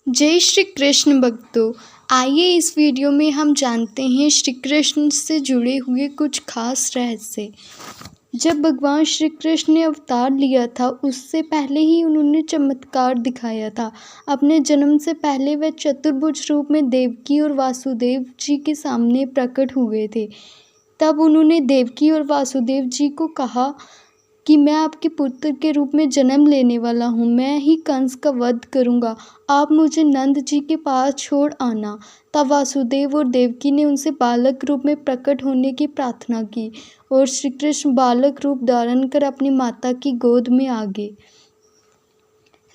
जय श्री कृष्ण भक्तों। आइए इस वीडियो में हम जानते हैं श्री कृष्ण से जुड़े हुए कुछ खास रहस्य। जब भगवान श्री कृष्ण ने अवतार लिया था उससे पहले ही उन्होंने चमत्कार दिखाया था। अपने जन्म से पहले वह चतुर्भुज रूप में देवकी और वासुदेव जी के सामने प्रकट हुए थे। तब उन्होंने देवकी और वासुदेव जी को कहा कि मैं आपके पुत्र के रूप में जन्म लेने वाला हूँ, मैं ही कंस का वध करूँगा, आप मुझे नंद जी के पास छोड़ आना। तब वासुदेव और देवकी ने उनसे बालक रूप में प्रकट होने की प्रार्थना की और श्री कृष्ण बालक रूप धारण कर अपनी माता की गोद में आ गए।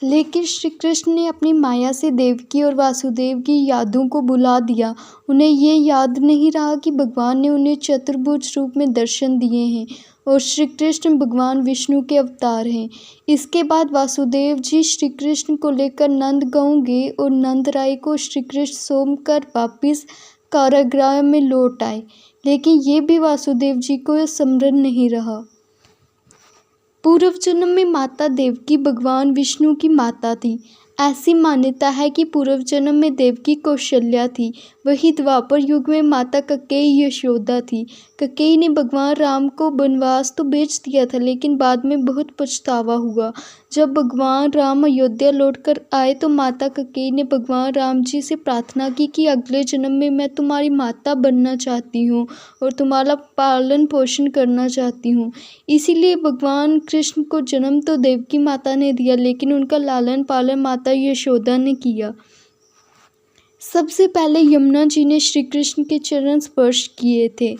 लेकिन श्री कृष्ण ने अपनी माया से देवकी और वासुदेव की यादों को भुला दिया। उन्हें ये याद नहीं रहा कि भगवान ने उन्हें चतुर्भुज रूप में दर्शन दिए हैं और श्री कृष्ण भगवान विष्णु के अवतार हैं। इसके बाद वासुदेव जी श्री कृष्ण को लेकर नंद गांव गए और नंद राय को श्री कृष्ण सौंप कर वापिस कारागृह में लौट आए। लेकिन ये भी वासुदेव जी को स्मरण नहीं रहा। पूर्व जन्म में माता देवकी भगवान विष्णु की माता थी। ऐसी मान्यता है कि पूर्व जन्म में देवकी कौशल्या थी। वही द्वापर युग में माता कैकेयी यशोदा थी। कैकेयी ने भगवान राम को वनवास तो भेज दिया था, लेकिन बाद में बहुत पछतावा हुआ। जब भगवान राम अयोध्या लौटकर आए तो माता कैकेयी ने भगवान राम जी से प्रार्थना की कि अगले जन्म में मैं तुम्हारी माता बनना चाहती हूँ और तुम्हारा पालन पोषण करना चाहती हूँ। इसीलिए भगवान कृष्ण को जन्म तो देवकी माता ने दिया, लेकिन उनका लालन पालन माता यशोदा ने किया। सबसे पहले यमुना जी ने श्री कृष्ण के चरण स्पर्श किए थे।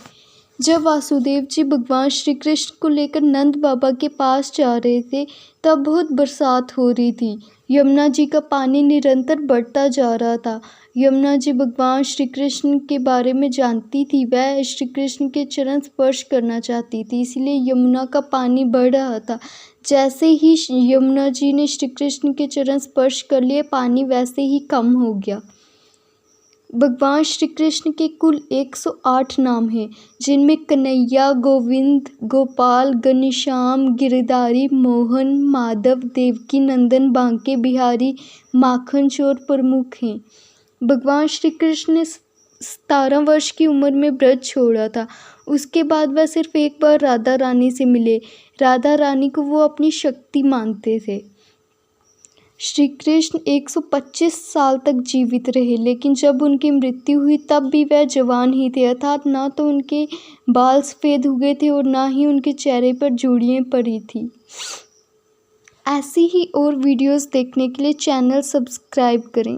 जब वासुदेव जी भगवान श्री कृष्ण को लेकर नंद बाबा के पास जा रहे थे तब बहुत बरसात हो रही थी। यमुना जी का पानी निरंतर बढ़ता जा रहा था। यमुना जी भगवान श्री कृष्ण के बारे में जानती थी, वह श्री कृष्ण के चरण स्पर्श करना चाहती थी, इसीलिए यमुना का पानी बढ़ रहा था। जैसे ही यमुना जी ने श्री कृष्ण के चरण स्पर्श कर लिए, पानी वैसे ही कम हो गया। भगवान श्री कृष्ण के कुल 108 नाम हैं, जिनमें कन्हैया, गोविंद, गोपाल, घनश्याम, गिरधारी, मोहन, माधव, देवकी नंदन, बांके बिहारी, माखन चोर प्रमुख हैं। भगवान श्री कृष्ण ने 17 वर्ष की उम्र में ब्रज छोड़ा था। उसके बाद वह सिर्फ एक बार राधा रानी से मिले। राधा रानी को वो अपनी शक्ति मानते थे। श्री कृष्ण 125 साल तक जीवित रहे, लेकिन जब उनकी मृत्यु हुई तब भी वह जवान ही थे, अर्थात ना तो उनके बाल सफ़ेद हुए थे और ना ही उनके चेहरे पर झुर्रियाँ पड़ी थी। ऐसी ही और वीडियोस देखने के लिए चैनल सब्सक्राइब करें।